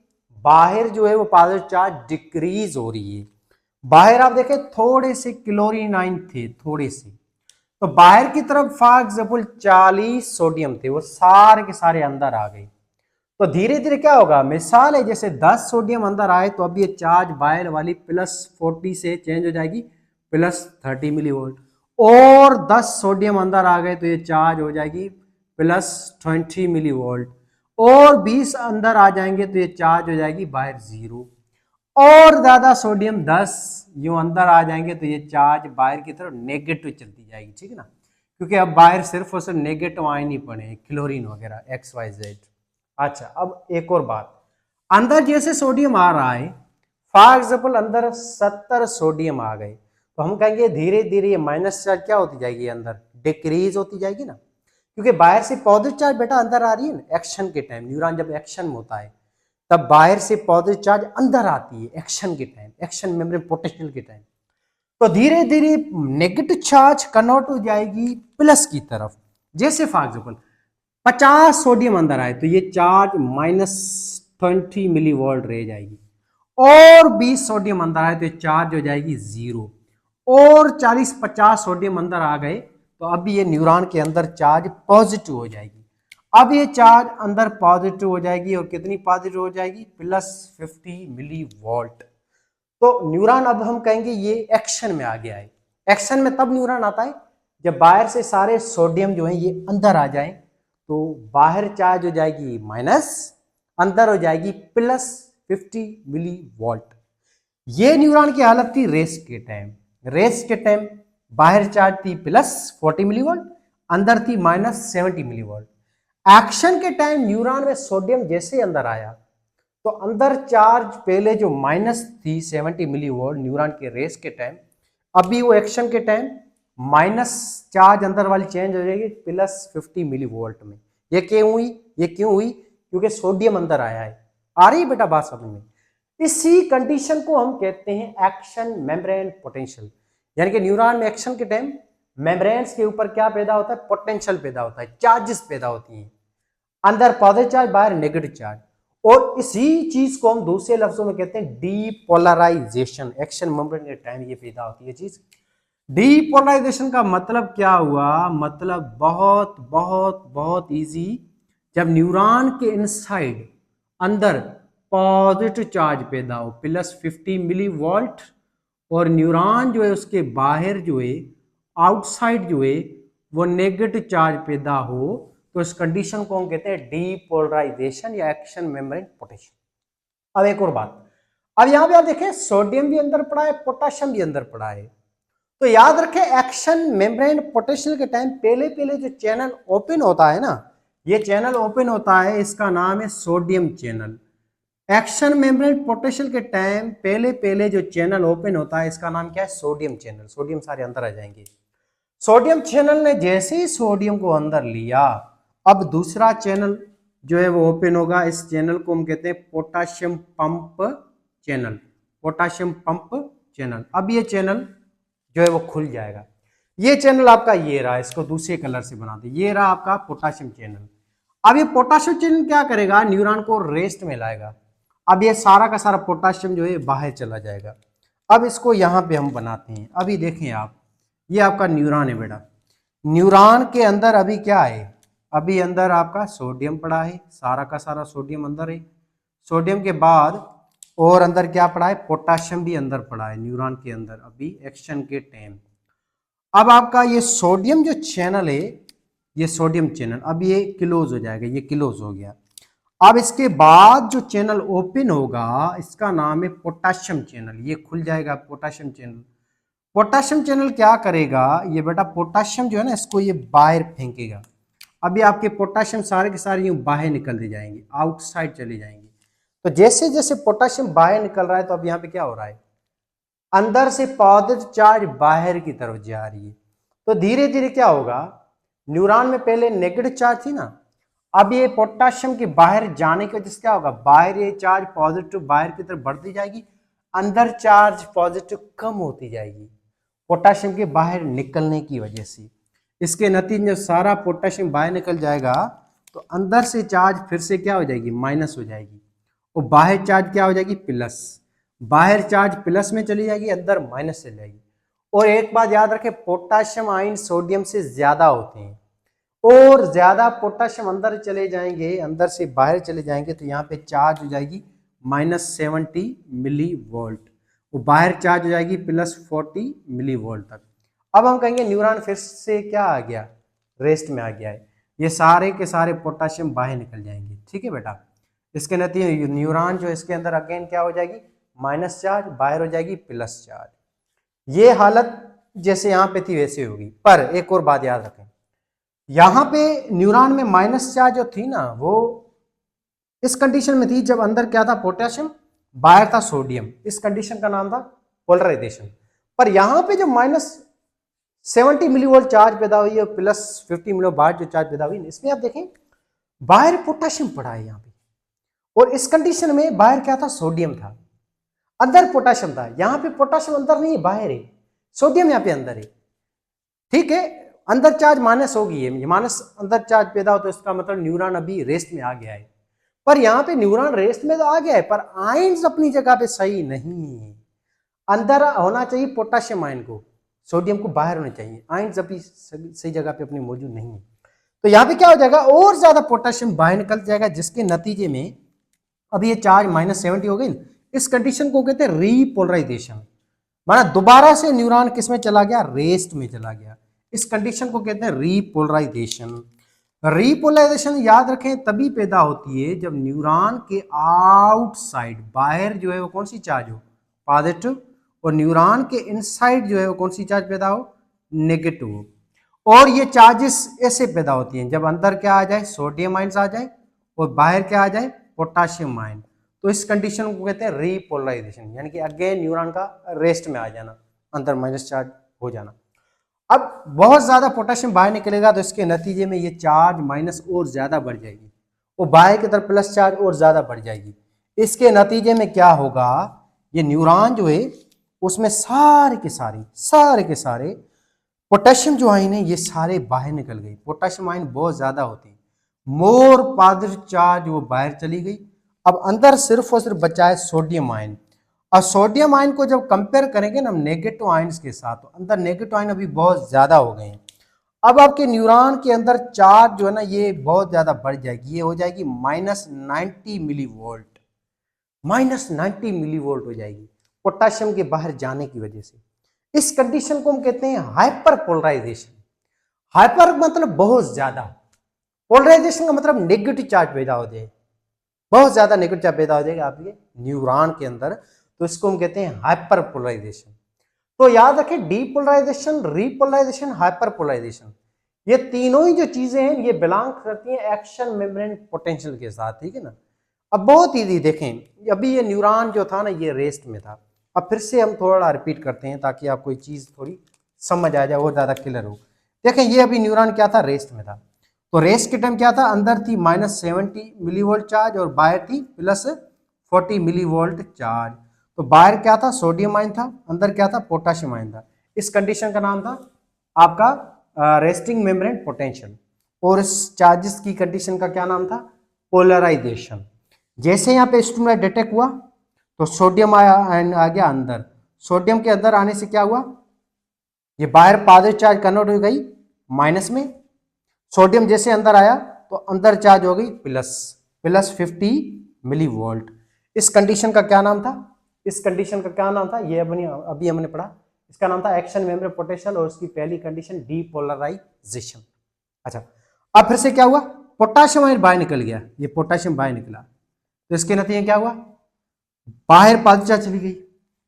Speaker 1: बाहर जो है वो पॉजिटिव चार्ज डिक्रीज हो रही है। बाहर आप देखें थोड़े से क्लोरीन आयन थे, थोड़े से, तो बाहर की तरफ फॉर एग्जाम्पल 40 सोडियम थे, वो सारे के सारे अंदर आ गए। तो धीरे धीरे क्या होगा, मिसाल है जैसे 10 सोडियम अंदर आए तो अब ये चार्ज बाहर वाली +40 से चेंज हो जाएगी +30 मिली वोल्ट, और 10 सोडियम अंदर आ गए तो ये चार्ज हो जाएगी +20 मिली वोल्ट, और 20 अंदर आ जाएंगे तो ये चार्ज हो जाएगी बाहर 0, और ज्यादा सोडियम 10 यूं अंदर आ जाएंगे तो ये चार्ज बाहर की तरफ नेगेटिव चलती जाएगी, ठीक है ना, क्योंकि अब बाहर सिर्फ और सिर्फ नेगेटिव आयन ही पड़े हैं, क्लोरीन वगैरह XYZ। अच्छा, अब एक और बात, अंदर जैसे सोडियम आ रहा है, फॉर एग्जाम्पल अंदर 70 सोडियम आ गए, तो हम कहेंगे धीरे धीरे ये माइनस चार्ज क्या होती जाएगी, अंदर डिक्रीज होती जाएगी ना, क्योंकि बाहर से पॉजिटिव चार्ज बेटा अंदर आ रही है ना, एक्शन के टाइम, न्यूरॉन जब एक्शन में होता है तब बाहर से पॉजिटिव चार्ज अंदर आती है एक्शन के टाइम, एक्शन मेम्ब्रेन पोटेंशियल के टाइम, तो धीरे धीरे नेगेटिव चार्ज कन्वर्ट हो जाएगी प्लस की तरफ। जैसे फॉर एग्जाम्पल 50 सोडियम अंदर आए तो ये चार्ज -20 मिली वोल्ट रह जाएगी, और 20 सोडियम अंदर आए तो ये चार्ज हो जाएगी 0, और 40-50 सोडियम अंदर आ गए तो अब ये न्यूरॉन के अंदर चार्ज पॉजिटिव हो जाएगी। अब ये चार्ज अंदर पॉजिटिव हो जाएगी, और कितनी पॉजिटिव हो जाएगी, +50 मिली वोल्ट। तो न्यूरॉन अब हम कहेंगे ये एक्शन में आ गया है। एक्शन में तब न्यूरॉन आता है जब बाहर से सारे सोडियम जो है ये अंदर आ जाए, तो बाहर चार्ज हो जाएगी माइनस, अंदर हो जाएगी +50 मिली वोल्ट। ये न्यूरॉन की हालत थी रेस्ट के टाइम। रेस्ट के टाइम बाहर चार्ज थी +40 मिली वोल्ट, अंदर थी -70 मिली वोल्ट। एक्शन के टाइम न्यूरॉन में सोडियम जैसे अंदर आया तो अंदर चार्ज पहले जो माइनस थी 70 मिली वोल्ट न्यूरॉन के रेस के टाइम, अभी वो एक्शन के टाइम माइनस चार्ज अंदर वाली चेंज हो जाएगी +50 मिली वोल्ट में। ये क्यों हुई, ये क्यों हुई, क्योंकि सोडियम अंदर आया है। आ रही बेटा बात समझ में। इसी कंडीशन को हम कहते हैं एक्शन मेम्ब्रेन पोटेंशियल, यानी कि न्यूरॉन में एक्शन के टाइम मेम्ब्रेन्स के ऊपर क्या पैदा होता है, पोटेंशियल पैदा होता है, चार्जेस पैदा होती हैं, अंदर पॉजिटिव चार्ज बाहर नेगेटिव चार्ज। और इसी चीज को हम दूसरे लफ्जों में कहते हैं डीपोलराइजेशन। एक्शन मेम्ब्रेन के टाइम ये पैदा होती है चीज। डीपोलराइजेशन का मतलब क्या हुआ, मतलब बहुत बहुत बहुत इजी, जब न्यूरॉन के इनसाइड अंदर पॉजिटिव चार्ज पैदा हो +50 मिली वोल्ट, और न्यूरॉन जो है उसके बाहर जो है आउटसाइड जो है वो नेगेटिव चार्ज पैदा हो, तो इस कंडीशन को हम कहते हैं डीपोलराइजेशन या एक्शन मेम्ब्रेन पोटेंशियल। अब एक और बात, अब यहां पे आप देखें सोडियम भी अंदर पड़ा है, पोटेशियम भी अंदर पड़ा है, तो याद रखें एक्शन मेम्ब्रेन पोटेंशियल के टाइम पहले पहले जो चैनल ओपन होता है ना, ये चैनल ओपन होता है, इसका नाम है sodium channel. Action membrane potential के टाइम पहले पहले जो चैनल ओपन होता है इसका नाम क्या है, सोडियम चैनल। सोडियम सारे अंदर आ जाएंगे। सोडियम चैनल ने जैसे ही सोडियम को अंदर लिया, अब दूसरा चैनल जो है वो ओपन होगा। इस चैनल को हम कहते हैं potassium pump channel. Potassium pump channel. अब ये चैनल जो है वो खुल जाएगा। ये चैनल आपका ये रहा, इसको दूसरे कलर से बना दे, ये रहा आपका पोटाशियम चैनल। अब ये पोटाशियम चैनल क्या करेगा, न्यूरॉन को रेस्ट में लाएगा। अब ये सारा का सारा पोटाशियम जो है बाहर चला जाएगा। अब इसको यहाँ पे हम बनाते हैं। अभी देखें आप, ये आपका न्यूरॉन है बेटा। न्यूरॉन के अंदर अभी क्या है, अभी अंदर आपका सोडियम पड़ा है, सारा का सारा सोडियम अंदर है। सोडियम के बाद और अंदर क्या पड़ा है, पोटाशियम भी अंदर पड़ा है न्यूरॉन के अंदर अभी एक्शन के टाइम। अब आपका ये सोडियम जो चैनल है, ये सोडियम चैनल अब ये क्लोज हो जाएगा, ये क्लोज हो गया। अब इसके बाद जो चैनल ओपन होगा इसका नाम है पोटाशियम चैनल। ये खुल जाएगा पोटाशियम चैनल। पोटाशियम चैनल क्या करेगा, ये बेटा पोटाशियम जो है ना इसको ये बाहर फेंकेगा। अभी आपके पोटाशियम सारे के सारे यूं बाहर निकल दे जाएंगे, आउटसाइड चले जाएंगे। तो जैसे जैसे पोटाशियम बाहर निकल रहा है तो अब यहाँ पे क्या हो रहा है, अंदर से पॉजिटिव चार्ज बाहर की तरफ जा रही है। तो धीरे धीरे क्या होगा, न्यूरॉन में पहले नेगेटिव चार्ज थी ना, अब ये पोटाशियम के बाहर जाने की वजह से क्या होगा, बाहर ये चार्ज पॉजिटिव बाहर की तरफ बढ़ती जाएगी, अंदर चार्ज पॉजिटिव कम होती जाएगी पोटाशियम के बाहर निकलने की वजह से। इसके नतीजे में सारा पोटाशियम बाहर निकल जाएगा तो अंदर से चार्ज फिर से क्या हो जाएगी, माइनस हो जाएगी, और बाहर चार्ज क्या हो जाएगी, प्लस। बाहर चार्ज प्लस में चली जाएगी, अंदर माइनस चली जाएगी। और एक बात याद रखें, पोटाशियम आयन सोडियम से ज्यादा होते हैं, और ज्यादा पोटाशियम अंदर चले जाएंगे, अंदर से बाहर चले जाएंगे तो यहाँ पे चार्ज हो जाएगी -70 मिली वोल्ट, वो बाहर चार्ज हो जाएगी +40 मिली वोल्ट तक। अब हम कहेंगे न्यूरॉन फिर से क्या आ गया, रेस्ट में आ गया है। ये सारे के सारे पोटाशियम बाहर निकल जाएंगे। ठीक है बेटा, इसके नतीजे न्यूरॉन जो इसके अंदर अगेन क्या हो जाएगी, माइनस चार्ज, बाहर हो जाएगी प्लस चार्ज। ये हालत जैसे यहाँ पे थी वैसे होगी। पर एक और बात याद रखें, यहाँ पे न्यूरॉन में माइनस चार्ज जो थी ना, वो इस कंडीशन में थी जब अंदर क्या था, पोटेशियम, बाहर था सोडियम। इस कंडीशन का नाम था पोलराइजेशन। पर यहाँ पे जो -70 मिलीवोल्ट चार्ज पैदा हुई है और +50 मिली वाट जो चार्ज पैदा हुई, इसमें आप देखें बाहर पोटेशियम पड़ा है यहाँ पे, और इस कंडीशन में बाहर क्या था, सोडियम था, अंदर पोटेशियम था। यहाँ पे पोटेशियम अंदर नहीं है, बाहर है, सोडियम यहाँ पे अंदर है। ठीक है, अंदर चार्ज माइनस होगी, है माइनस अंदर चार्ज पैदा हो, तो इसका मतलब न्यूरॉन अभी रेस्ट में आ गया है। पर यहाँ पे न्यूरॉन रेस्ट में तो आ गया है, पर आयंस अपनी जगह पे सही नहीं है। अंदर होना चाहिए पोटेशियम आयन को, सोडियम को बाहर होना चाहिए। आयंस अभी सही जगह पे अपनी मौजूद नहीं है, तो यहाँ पे क्या हो जाएगा, और ज्यादा पोटेशियम बाहर निकल जाएगा, जिसके नतीजे में अभी ये चार्ज -70 हो गई। इस कंडीशन को कहते हैं रीपोलराइजेशन, माना दोबारा से न्यूरॉन किस में चला गया, रेस्ट में चला गया। इस कंडीशन को कहते हैं रीपोलराइजेशन। रीपोलराइजेशन याद रखें तभी पैदा होती है जब न्यूरॉन के आउटसाइड, बाहर जो है वो कौन सी चार्ज हो, पॉजिटिव, और न्यूरॉन के इनसाइड जो है वो कौन सी चार्ज पैदा हो, नेगेटिव हो। और ये चार्जेस ऐसे पैदा होती हैं जब अंदर क्या आ जाए, सोडियम आयंस आ जाए, और बाहर क्या आ जाए, पोटाशियम आयन। तो इस कंडीशन को कहते हैं रीपोलराइजेशन, यानी कि अगेन न्यूरॉन का रेस्ट में आ जाना, अंदर माइनस चार्ज हो जाना। अब बहुत ज्यादा पोटेशियम बाहर निकलेगा, तो इसके नतीजे में ये चार्ज माइनस और ज्यादा बढ़ जाएगी, और बाहर की तरफ प्लस चार्ज और ज्यादा बढ़ जाएगी। इसके नतीजे में क्या होगा, ये न्यूरॉन जो है उसमें सारे के सारे पोटेशियम जो आयन है ये सारे बाहर निकल गए। पोटेशियम आयन बहुत ज्यादा होती है, मोर पॉजिटिव चार्ज वो बाहर चली गई। अब अंदर सिर्फ और सिर्फ बचा है सोडियम आयन। और सोडियम आयन को जब कंपेयर करेंगे ना हम नेगेटिव आयन्स के साथ, तो अंदर नेगेटिव आयन अभी बहुत ज्यादा हो गए हैं। अब आपके न्यूरॉन के अंदर चार्ज जो है ना ये बहुत ज्यादा बढ़ जाएगी, ये हो जाएगी -90 मिलीवोल्ट, -90 मिलीवोल्ट हो जाएगी पोटेशियम के बाहर जाने की वजह से। इस कंडीशन को हम कहते हैं हाइपर पोलराइजेशन। हाइपर मतलब बहुत ज्यादा, पोलराइजेशन का मतलब नेगेटिव चार्ज पैदा हो जाए, बहुत ज्यादा नेगेटिव चार्ज पैदा हो जाएगा आपके न्यूरॉन के अंदर, तो इसको हम कहते हैं हाइपर पोलराइजेशन। तो याद रखें डीपोलराइजेशन, रीपोलराइजेशन, हाइपर पोलराइजेशन, ये तीनों ही जो चीजें हैं ये बिलोंग करती हैं एक्शन मेम्ब्रेन पोटेंशियल के साथ। ठीक है ना, अब बहुत इजी देखें, अभी ये न्यूरॉन जो था ना ये रेस्ट में था। अब फिर से हम थोड़ा रिपीट करते हैं ताकि आपको कोई चीज थोड़ी समझ आ जाए और ज्यादा क्लियर हो। देखें ये अभी न्यूरॉन क्या था, रेस्ट में था। तो रेस्ट के टाइम क्या था, अंदर थी -70 मिलीवोल्ट चार्ज और बाहर थी +40 मिलीवोल्ट चार्ज। तो बाहर क्या था, सोडियम आयन था, अंदर क्या था, पोटेशियम आयन था। इस कंडीशन का नाम था आपका रेस्टिंग मेम्ब्रेन पोटेंशियल, और इस चार्जेस की कंडीशन का क्या नाम था, पोलराइजेशन। जैसे यहाँ पे स्टिमुलस डिटेक्ट हुआ तो सोडियम आयन आ गया अंदर, सोडियम के अंदर आने से क्या हुआ, ये बाहर पॉजिटिव चार्ज कन्वर्ट हो गई माइनस में, सोडियम जैसे अंदर आया तो अंदर चार्ज हो गई +50 मिलीवोल्ट। इस कंडीशन का क्या नाम था, इस कंडीशन का क्या नाम था, ये अभी हमने पढ़ा, इसका नाम था एक्शन मेम्ब्रेन पोटेंशियल, और उसकी पहली कंडीशन डीपोलराइजेशन। अच्छा, अब फिर से क्या हुआ, पोटेशियम आयन बाहर निकल गया, ये पोटेशियम बाहर निकला, तो इसके नतीजे क्या हुआ, बाहर पॉजिटिव चार्ज चली गई,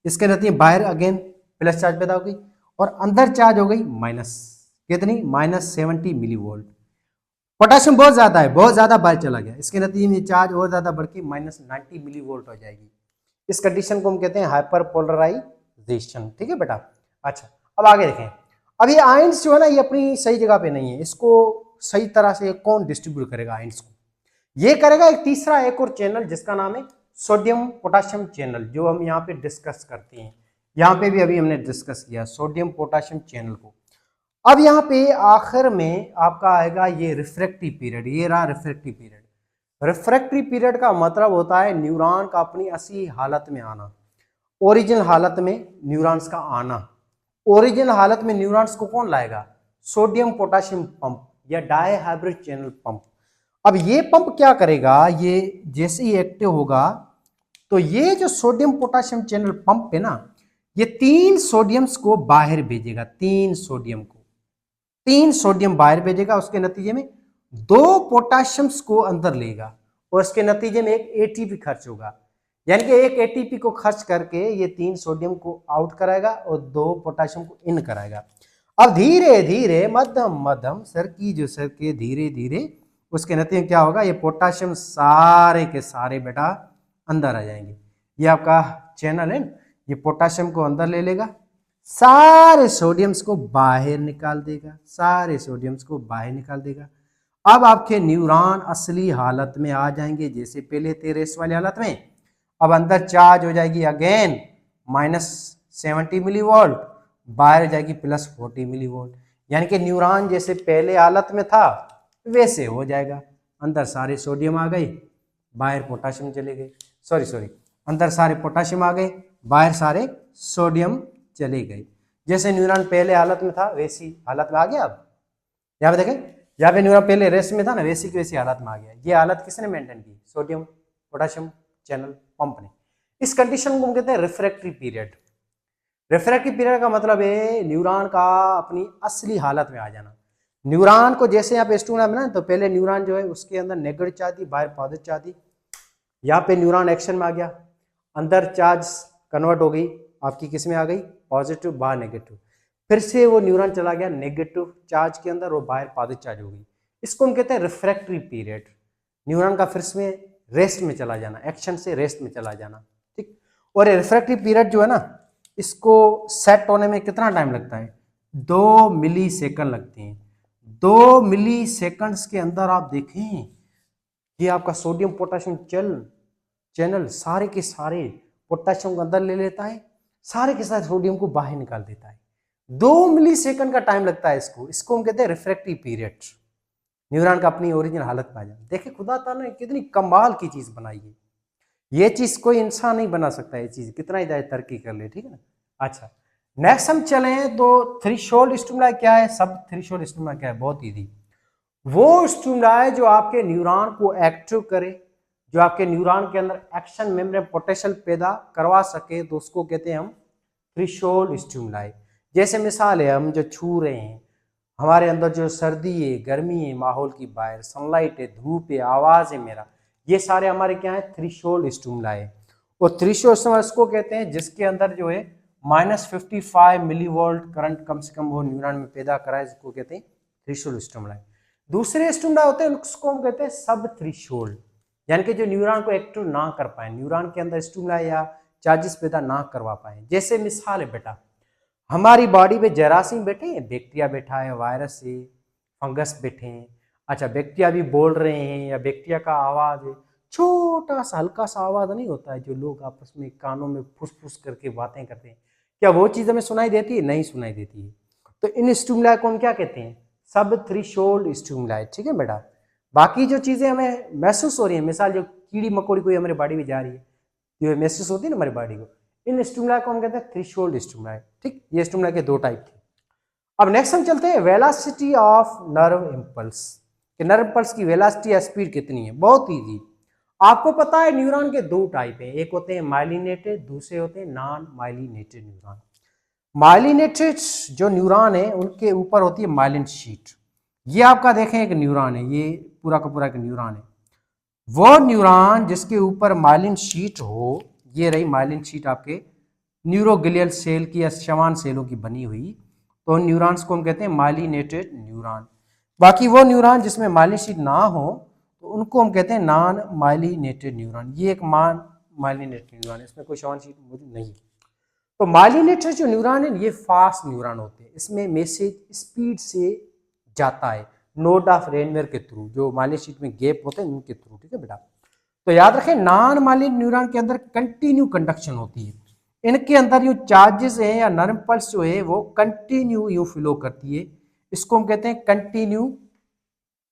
Speaker 1: इसके नतीजे बाहर अगेन प्लस चार्ज पैदा हो गई, और अंदर चार्ज हो गई माइनस, कितनी, -70 मिलीवोल्ट। पोटेशियम बहुत ज्यादा है, बहुत ज्यादा बाहर चला गया, इसके नतीजे में चार्ज और ज्यादा बढ़ के -90 मिलीवोल्ट हो जाएगी। इस कंडीशन को हम कहते हैं हाइपर पोलराइजेशन। ठीक है बेटा। अच्छा, अब आगे देखें, अब ये आयंस जो है ना ये अपनी सही जगह पे नहीं है, इसको सही तरह से कौन डिस्ट्रीब्यूट करेगा आयंस को, ये करेगा एक तीसरा एक और चैनल जिसका नाम है सोडियम पोटेशियम चैनल, जो हम यहाँ पे डिस्कस करते हैं। यहाँ पे भी अभी हमने डिस्कस किया सोडियम पोटेशियम चैनल को। अब यहाँ पे आखिर में आपका आएगा ये रिफ्रैक्टिव पीरियड, ये रहा रिफ्रैक्टिव पीरियड। रिफ्रैक्टिव पीरियड का मतलब होता है न्यूरॉन का अपनी असली हालत में आना, ओरिजिनल हालत में न्यूरॉन्स का आना। ओरिजिनल हालत में न्यूरॉन्स को कौन लाएगा, सोडियम पोटेशियम पंप या डायहाइब्रिड चैनल पंप। अब ये पंप क्या करेगा, ये जैसे ही एक्टिव होगा तो ये जो सोडियम पोटेशियम चैनल पंप है ना, ये 3 सोडियम्स को बाहर भेजेगा, 3 सोडियम बाहर भेजेगा। उसके नतीजे में 2 पोटाशियम्स को अंदर लेगा और इसके नतीजे में एक एटीपी खर्च होगा, यानी कि एक एटीपी को खर्च करके ये 3 सोडियम को आउट कराएगा और 2 पोटाशियम को इन कराएगा। अब धीरे धीरे मध्यम मध्यम सर के धीरे धीरे उसके नतीजे में क्या होगा, ये पोटाशियम सारे के सारे बेटा अंदर आ जाएंगे। ये आपका चैनल है, ये पोटाशियम को अंदर ले लेगा, सारे सोडियम्स को बाहर निकाल देगा, सारे सोडियम्स को बाहर निकाल देगा। अब आपके न्यूरॉन असली हालत में आ जाएंगे, जैसे पहले थे रेस्ट वाली हालत में। अब अंदर चार्ज हो जाएगी अगेन -70 मिलीवोल्ट, बाहर जाएगी +40 मिलीवोल्ट, यानी कि न्यूरॉन जैसे पहले हालत में था वैसे हो जाएगा। अंदर सारे सोडियम आ गए, बाहर पोटाशियम चले गए, सॉरी अंदर सारे पोटाशियम आ गए, बाहर सारे सोडियम चले गए। जैसे न्यूरॉन पहले हालत में था वैसी हालत में आ गया। अब यहाँ पे देखें, यहाँ पे न्यूरॉन पहले रेस्ट में था ना, वैसी की वैसी हालत में आ गया। ये हालत किसने मेंटेन की, सोडियम पोटाशियम चैनल पंप ने। इस कंडीशन को हम कहते हैं रिफ्रैक्टरी पीरियड। रिफ्रैक्टरी पीरियड का मतलब है न्यूरॉन का अपनी असली हालत में आ जाना। न्यूरॉन को जैसे यहाँ पे स्टूडेंट बना तो पहले न्यूरॉन जो है उसके अंदर नेगेटिव चार्ज थी, बाहर पॉजिटिव चार्ज थी। यहाँ पे न्यूरॉन एक्शन में आ गया, अंदर चार्ज कन्वर्ट हो गई, आपकी किस में आ गई, पॉजिटिव, बाहर नेगेटिव। फिर से वो न्यूरॉन चला गया नेगेटिव चार्ज के अंदर और बाहर पॉजिटिव चार्ज हो गई। इसको हम कहते हैं रिफ्रैक्टरी पीरियड। न्यूरॉन का फिर से रेस्ट में चला जाना, एक्शन से रेस्ट में चला जाना, ठीक। और ये रिफ्रैक्टरी पीरियड जो है ना, इसको सेट होने में कितना टाइम लगता है, 2 मिली सेकंड लगते हैं। 2 मिली सेकंड्स के अंदर आप देखें ये आपका सोडियम पोटाशियम चैनल सारे के सारे पोटाशियम को अंदर ले लेता है, सारे के सारे सोडियम को बाहर निकाल देता है। 2 मिली सेकंड का टाइम लगता है इसको हम कहते हैं रिफ्रैक्टरी पीरियड। न्यूरॉन का अपनी ओरिजिनल हालत में आ जाना। देखिए खुदा ताला ने कितनी कमाल की चीज बनाई है। ये चीज कोई इंसान नहीं बना सकता, ये चीज कितना ही ज्यादा तरक्की कर ले, ठीक है ना। अच्छा नेक्स्ट हम चले तो थ्रेशोल्ड स्टिमुलाई क्या है, सब थ्रेशोल्ड स्टिमुलाई क्या है, बहुत इजी। वो स्टिमुलाई जो आपके न्यूरॉन को एक्टिव करे, जो आपके न्यूरॉन के अंदर एक्शन मेमोरी पोटेंशियल पैदा करवा सके, तो उसको कहते हैं हम थ्रेशोल्ड स्टिमुलाई। जैसे मिसाल है, हम जो छू रहे हैं, हमारे अंदर जो सर्दी है, गर्मी है, माहौल की बाहर सनलाइट है, धूप है, आवाज है मेरा, ये सारे हमारे क्या है, थ्रेशोल्ड स्टिमुलाई है। और थ्रेशोल्ड स्टिमुलाई उसको कहते हैं जिसके अंदर जो है -55 मिलीवोल्ट करंट कम से कम वो न्यूरॉन में पैदा कराए, जिसको कहते हैं थ्रेशोल्ड स्टिमुलाई। दूसरे स्टिमुलाई होते हैं उसको हम कहते हैं सब थ्रेशोल्ड, यानी कि जो न्यूरॉन को एक्टिव ना कर पाए, न्यूरॉन के अंदर स्टिमुलाई या चार्जेस पैदा ना करवा पाए। जैसे मिसाल है बेटा, हमारी बॉडी में जरासीम बैठे हैं, बैक्टीरिया बैठा है, वायरस है, फंगस बैठे हैं। अच्छा बैक्टीरिया भी बोल रहे हैं या बैक्टीरिया का आवाज है, छोटा सा हल्का सा आवाज नहीं होता है जो लोग आपस में कानों में फुस करके बातें करते हैं, क्या वो चीज हमें सुनाई देती है, नहीं सुनाई देती है। तो इन स्टिमुलाई को हम क्या कहते हैं, सब थ्रेशोल्ड स्टिमुलाई, ठीक है बेटा। बाकी जो चीजें हमें महसूस हो रही है, मिसाल जो कीड़ी मकोड़ी कोई हमारी बॉडी में जा रही है, जो महसूस होती है ना हमारी बॉडी को, इन स्टिमुलाई को हम कहते हैं थ्रेशोल्ड स्टिमुलाई, ठीक। ये स्टिमुलाई के 2 टाइप थे। अब नेक्स्ट हम चलते हैं वेलोसिटी ऑफ नर्व इम्पल्स, कि नर्व इम्पल्स की वेलोसिटी या स्पीड कितनी है। बहुत इजी, आपको पता है न्यूरॉन के 2 टाइप हैं, एक होते हैं माइलिनेटेड, दूसरे होते हैं नॉन माइलिनेटेड न्यूरॉन। माइलिनेटेड जो न्यूरॉन है उनके ऊपर होती है माइलिन शीट। ये आपका देखें एक न्यूरॉन है, ये पूरा का पूरा एक न्यूरॉन है। वो न्यूरॉन जिसके ऊपर माइलिन शीट हो, ये रही माइलिन शीट आपके न्यूरोग्लियल सेल की या श्वसन सेलों की बनी हुई, तो उन न्यूरॉन्स को हम कहते हैं माइलिनेटेड न्यूरॉन। बाकी वो न्यूरॉन जिसमें माइलिन शीट ना हो तो उनको हम कहते हैं नॉन माइलिनेटेड न्यूरॉन। ये एक माइलिनेटेड न्यूरॉन है, इसमें कोई श्वसन शीट मौजूद नहीं। तो माइलिनेटेड जो न्यूरॉन है ये फास्ट न्यूरॉन होते हैं, इसमें मैसेज स्पीड से जाता है नोड ऑफ रेनवेयर के थ्रू, जो माइलिन शीट में गैप होते हैं उनके थ्रू, ठीक है बेटा। तो याद रखें नॉन माइलिन न्यूरॉन के अंदर कंटिन्यू कंडक्शन होती है, इनके अंदर जो चार्जेस है या नर्व पल्स जो है वो कंटिन्यू यू फ्लो करती है, इसको हम कहते हैं continue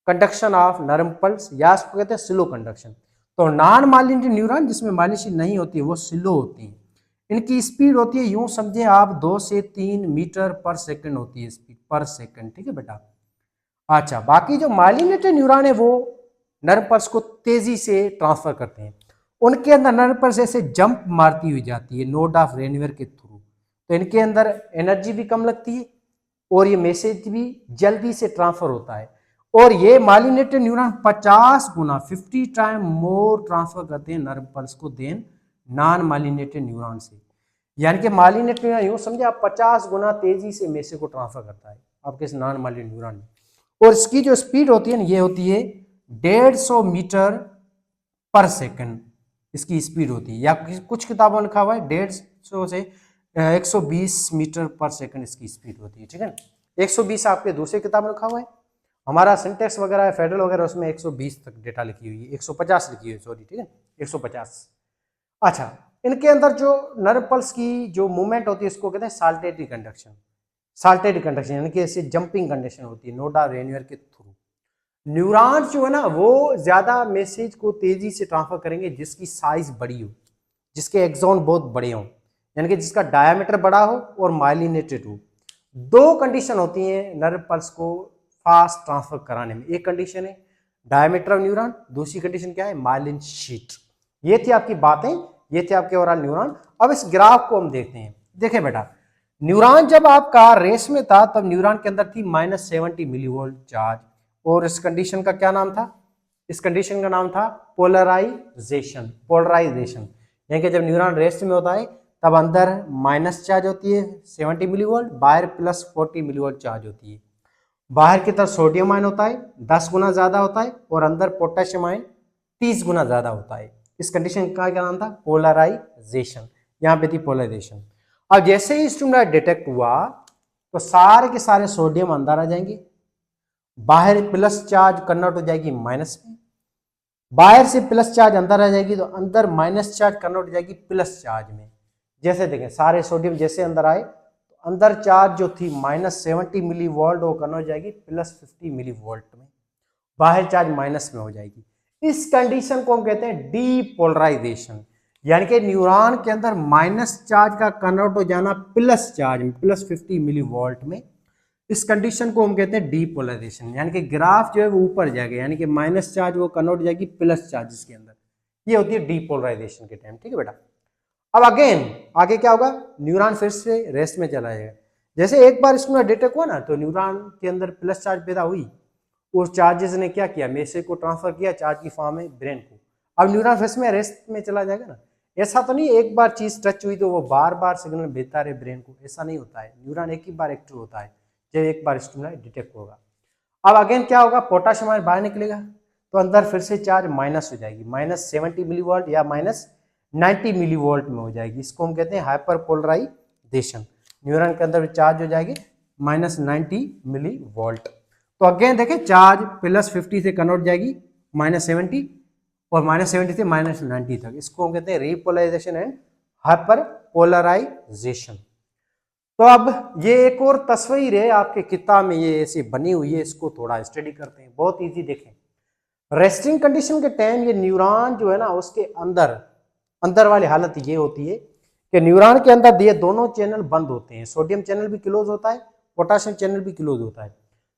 Speaker 1: conduction of nerve pulse, या इसको कहते हैं स्लो कंडक्शन। तो नॉन माइलिनेटेड न्यूरॉन जिसमें माइलिन नहीं होती है वो स्लो होती है, इनकी स्पीड होती है यूं समझे आप 2 से 3 मीटर पर सेकंड होती है स्पीड पर सेकंड, ठीक है बेटा। अच्छा बाकी जो माइलिनेटेड न्यूरॉन है वो नर्व पल्स को तेजी से ट्रांसफर करते हैं, उनके अंदर नर्व पल्स ऐसे जंप मारती हुई जाती है नोड ऑफ रेनवेयर के थ्रू, तो इनके अंदर एनर्जी भी कम लगती है और ये मैसेज भी जल्दी से ट्रांसफर होता है। और ये माइलिनेटेड न्यूरॉन 50 गुना 50 टाइम मोर ट्रांसफर करते हैं नर्व पल्स को देन नॉन माइलिनेटेड न्यूरॉन से। यानी कि माइलिनेटेड न्यूरॉन यूं समझे आप 50 गुना तेजी से मैसेज को ट्रांसफर करता है आपके इस नॉन माइलिनेटेड न्यूरॉन में। और इसकी जो स्पीड होती है ना, ये होती है 150 मीटर पर सेकंड इसकी स्पीड होती है, या कुछ किताबों में लिखा हुआ है 150 से 120 मीटर पर सेकंड इसकी स्पीड होती है। ठीक है ना, 120 आपके दूसरे किताब में लिखा हुआ है, हमारा सिंटेक्स वगैरह है फेडरल वगैरह उसमें 120 तक डेटा लिखी हुई है, 150 लिखी हुई है, सॉरी, ठीक है, 150। अच्छा, इनके अंदर जो नर्व पल्स की जो मूवमेंट होती है इसको कहते हैं साल्टेटरी कंडक्शन। साल्टेटरी कंडक्शन यानी कि ऐसे जंपिंग कंडीशन होती है नोडा रेनियर के थ्रू। न्यूरॉन्स जो है ना वो ज्यादा मैसेज को तेजी से ट्रांसफर करेंगे जिसकी साइज बड़ी हो, जिसके एक्सॉन बहुत बड़े हों, यानी कि जिसका डायमीटर बड़ा हो और माइलिनेटेड हो। दो कंडीशन होती हैं नर्व पल्स को फास्ट ट्रांसफर कराने में, एक कंडीशन है डायमीटर ऑफ न्यूरॉन, दूसरी कंडीशन क्या है, माइलिन शीट। ये थी आपकी बातें, ये थे आपके ओवरऑल न्यूरॉन। अब इस ग्राफ को हम देखते हैं। देखें बेटा, न्यूरॉन जब आपका रेस में था तब न्यूरॉन के अंदर थी -70 मिलीवोल्ट चार्ज, और इस कंडीशन का क्या नाम था, इस कंडीशन का नाम था पोलराइजेशन। पोलराइजेशन यानी कि जब न्यूरॉन रेस्ट में होता है तब अंदर माइनस चार्ज होती है 70 मिलीवोल्ट, बाहर +40 मिलीवोल्ट चार्ज होती है। बाहर की तरफ सोडियम आयन होता है 10 गुना ज्यादा होता है, और अंदर पोटेशियम आयन 30 गुना ज्यादा होता है। इस कंडीशन का क्या नाम था, पोलराइजेशन। यहाँ पे थी पोलराइजेशन। अब जैसे ही स्टिमुलस डिटेक्ट हुआ तो सारे के सारे सोडियम अंदर आ जाएंगे, बाहर प्लस चार्ज कन्वर्ट हो जाएगी माइनस में, बाहर से प्लस चार्ज अंदर आ जाएगी तो अंदर माइनस चार्ज कन्वर्ट हो जाएगी प्लस चार्ज में। जैसे देखें सारे सोडियम जैसे अंदर आए तो अंदर चार्ज जो थी -70 मिली वोल्ट वो कन्वर्ट हो जाएगी +50 मिली वोल्ट में, बाहर चार्ज माइनस में हो जाएगी। इस कंडीशन को हम कहते हैं डीपोलराइजेशन, यानी कि न्यूरॉन के अंदर माइनस चार्ज का कन्वर्ट हो जाना प्लस चार्ज में +50 मिली वोल्ट में। इस कंडीशन को हम कहते हैं डीपोलराइजेशन, यानी कि ग्राफ जो है वो ऊपर जाएगा, यानी कि माइनस चार्ज वो कन्वर्ट हो जाएगी प्लस चार्ज के अंदर। ये होती है डीपोलराइजेशन के टाइम। ठीक है बेटा, अब अगेन आगे क्या होगा, न्यूरॉन फिर से रेस्ट में चला जाएगा। जैसे एक बार इसमें डिटेक्ट हुआ ना तो न्यूरॉन के अंदर प्लस चार्ज पैदा हुई, उस चार्जेस ने क्या किया, मैसेज को ट्रांसफर किया चार्ज की फॉर्म में ब्रेन को। अब न्यूरॉन फिर से रेस्ट में चला जाएगा ना। ऐसा तो नहीं एक बार चीज टच हुई तो वो बार बार सिग्नल भेजता रहे ब्रेन को, ऐसा नहीं होता है। न्यूरॉन एक ही बार एक्टिव होता है जब एक बार स्टिमुलस डिटेक्ट होगा। अब अगेन क्या होगा, पोटेशियम आयन बाहर निकलेगा तो अंदर फिर से चार्ज माइनस हो जाएगी, -70 मिलीवोल्ट या -90 मिलीवोल्ट में हो जाएगी। इसको हम कहते हैं हाइपरपोलराइजेशन। न्यूरॉन के अंदर चार्ज हो जाएगी -90 मिलीवोल्ट। तो अगेन देखें चार्ज +50 से कन्वर्ट जाएगी -70, और -70 से -90 तक। इसको हम कहते हैं रीपोलराइजेशन एंड हाइपरपोलराइजेशन। तो अब ये एक और तस्वीर है आपके किताब में, ये ऐसी बनी हुई है, इसको थोड़ा स्टडी करते हैं, बहुत इजी। देखें रेस्टिंग कंडीशन के टाइम ये न्यूरॉन जो है ना उसके अंदर अंदर वाली हालत ये होती है कि न्यूरॉन के अंदर ये दोनों चैनल बंद होते हैं, सोडियम चैनल भी क्लोज होता है, पोटेशियम चैनल भी क्लोज होता है।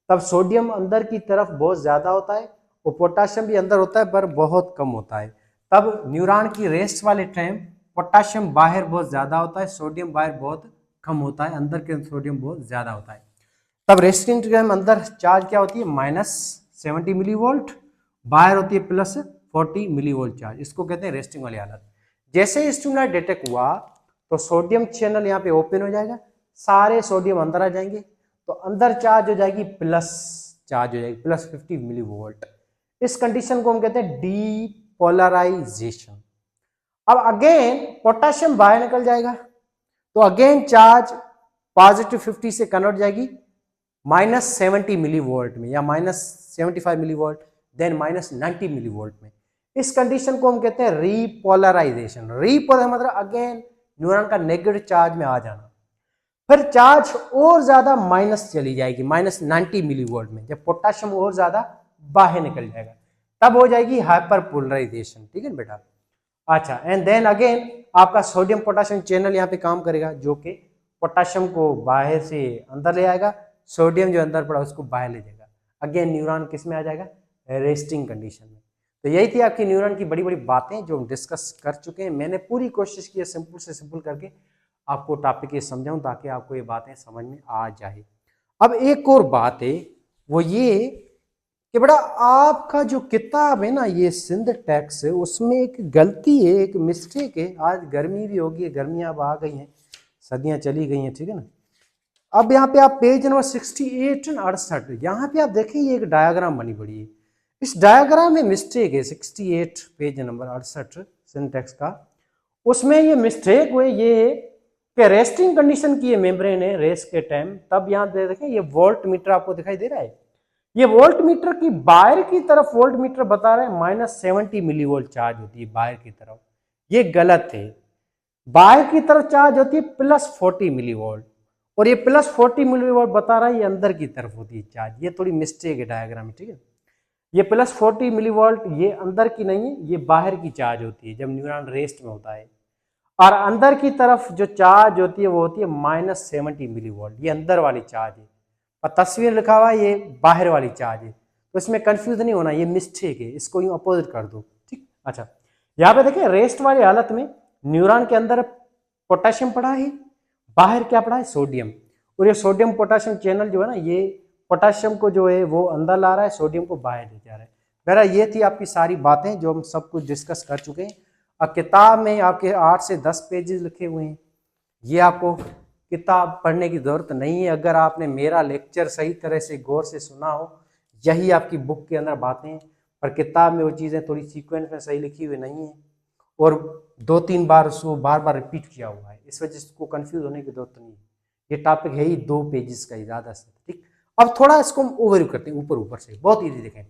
Speaker 1: तब सोडियम अंदर की तरफ बहुत ज्यादा होता है और पोटेशियम भी अंदर होता है पर बहुत कम होता है। तब न्यूरॉन की रेस्ट वाले टाइम पोटेशियम बाहर बहुत ज्यादा होता है, सोडियम बाहर बहुत कम होता है, अंदर के सोडियम बहुत ज्यादा होता है। तब रेस्टिंग टाइम अंदर चार्ज क्या होती है, -70 मिलीवोल्ट, बाहर होती है +40 मिलीवोल्ट चार्ज। इसको कहते हैं रेस्टिंग वाली हालत। जैसे ही स्टिमुलस डिटेक्ट हुआ तो सोडियम चैनल यहाँ पे ओपन हो जाएगा, सारे सोडियम अंदर आ जाएंगे तो अंदर चार्ज हो जाएगी प्लस चार्ज हो जाएगी +50 मिलीवोल्ट। इस कंडीशन को हम कहते हैं डीपोलराइजेशन। अब अगेन पोटेशियम बाहर निकल जाएगा तो अगेन चार्ज +50 से कन्वर्ट जाएगी -70 मिलीवोल्ट में या -75 मिलीवोल्ट, देन -90 मिलीवोल्ट में। इस कंडीशन को हम कहते हैं रीपोलराइजेशन। रीपोलर मतलब अगेन न्यूरॉन का नेगेटिव चार्ज में आ जाना, फिर चार्ज और ज्यादा माइनस चली जाएगी -90 मिलीवोल्ट में, जब पोटेशियम और ज्यादा बाहर निकल जाएगा तब हो जाएगी हाइपरपोलराइजेशन। ठीक है बेटा, अच्छा, एंड देन अगेन आपका सोडियम पोटेशियम चैनल यहाँ पे काम करेगा जो कि पोटेशियम को बाहर से अंदर ले आएगा, सोडियम जो अंदर पड़ा उसको बाहर ले जाएगा। अगेन न्यूरॉन किस में आ जाएगा, रेस्टिंग कंडीशन में। तो यही थी आपकी न्यूरॉन की बड़ी बड़ी बातें जो हम डिस्कस कर चुके हैं। मैंने पूरी कोशिश की है सिंपल से सिंपल करके आपको टॉपिक ये समझाऊं ताकि आपको ये बातें समझ में आ जाए। अब एक और बात है वो ये कि बेटा आपका जो किताब है ना ये सिंध टेक्स है, उसमें एक गलती है, एक मिस्टेक है। आज गर्मी भी होगी, गर्मियाँ अब आ गई हैं, सर्दियाँ चली गई हैं, ठीक है ना। अब यहाँ पे आप पेज नंबर 68 एंड 68, यहाँ पे आप देखें ये एक डायग्राम बनी पड़ी है। इस डायग्राम में मिस्टेक है 68 पेज नंबर 68 सिंटेक्स का। उसमें ये मिस्टेक हुए ये है कि रेस्टिंग कंडीशन की ये मेम्ब्रेन है रेस्ट के टाइम, तब यहाँ देखें ये वोल्ट मीटर आपको दिखाई दे रहा है। ये वोल्ट मीटर की बाहर की तरफ वोल्ट मीटर बता रहे हैं -70 मिली वोल्ट चार्ज होती है बाहर की तरफ। ये गलत है, बाहर की तरफ चार्ज होती है +40 मिली वोल्ट, और ये +40 मिली वोल्ट बता रहा है ये अंदर की तरफ होती है चार्ज। ये थोड़ी मिस्टेक है डायग्राम में, ठीक है। ये +40 मिली वोल्ट ये अंदर की नहीं है, ये बाहर की चार्ज होती है जब न्यूरॉन रेस्ट में होता है। और अंदर की तरफ जो चार्ज होती है वो होती है -70 मिली वोल्ट, ये अंदर वाली चार्ज है। और तस्वीर लिखा हुआ है ये बाहर वाली चार्ज है, तो इसमें कंफ्यूज नहीं होना, ये मिस्टेक है, इसको यूं अपोजिट कर दो, ठीक। अच्छा, यहाँ पे देखिए रेस्ट वाली हालत में न्यूरॉन के अंदर पोटेशियम पड़ा है, बाहर क्या पड़ा है, सोडियम। और ये सोडियम पोटेशियम चैनल जो है ना, ये पोटेशियम को जो है वो अंदर ला रहा है, सोडियम को बाहर ले जा रहा है। मेरा ये थी आपकी सारी बातें जो हम सब कुछ डिस्कस कर चुके हैं। और किताब में आपके 8 से 10 पेजेस लिखे हुए हैं, ये आपको किताब पढ़ने की जरूरत नहीं है। अगर आपने मेरा लेक्चर सही तरह से गौर से सुना हो, यही आपकी बुक के अंदर बातें हैं। पर किताब में वो चीज़ें थोड़ी सीक्वेंस में सही लिखी हुई नहीं है, और 2-3 बार उसको बार बार रिपीट किया हुआ है, इस वजह से उसको कंफ्यूज होने की जरूरत नहीं है। ये टॉपिक है ही 2 पेजेस का ही ज़्यादा से, ठीक। अब थोड़ा इसको हम ओवरव्यू करते हैं ऊपर ऊपर से, बहुत ईजी देखें।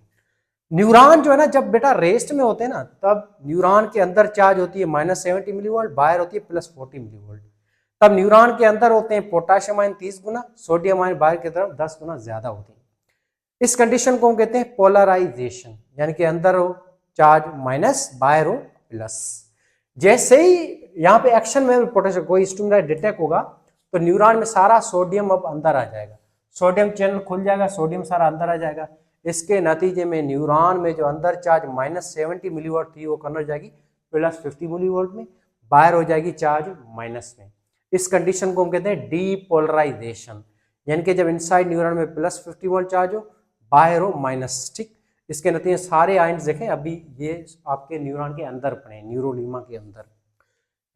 Speaker 1: न्यूरॉन जो है ना जब बेटा रेस्ट में होते हैं ना, तब न्यूरॉन के अंदर चार्ज होती है -70 मिली वोल्ट, बाहर होती है +40 मिली वोल्ट। तब न्यूरॉन के अंदर होते हैं पोटेशियम आयन 30 गुना, सोडियम आयन बाहर की तरफ 10 गुना ज्यादा होती है। इस कंडीशन को हम कहते हैं पोलराइजेशन, यानी कि अंदर हो चार्ज माइनस, बाहर हो प्लस। जैसे ही यहाँ पे एक्शन में पोटेशियम कोई स्टिमुलस डिटेक्ट होगा, तो न्यूरॉन में सारा सोडियम अब अंदर आ जाएगा, सोडियम चैनल खुल जाएगा, सोडियम सारा अंदर आ जाएगा। इसके नतीजे में न्यूरॉन में जो अंदर चार्ज -70 मिली वोल्ट थी वो कन्वर्ट जाएगी +50 मिली वोल्ट में, बाहर हो जाएगी चार्ज माइनस में। इस कंडीशन को हम कहते हैं डीपोलराइजेशन, यानी कि जब इनसाइड न्यूरॉन में +50 वोल्ट चार्ज हो, बाहर हो माइनस, ठीक। इसके नतीजे सारे आयन्स देखें अभी ये आपके न्यूरॉन के अंदर पड़े, न्यूरोलीमा के अंदर।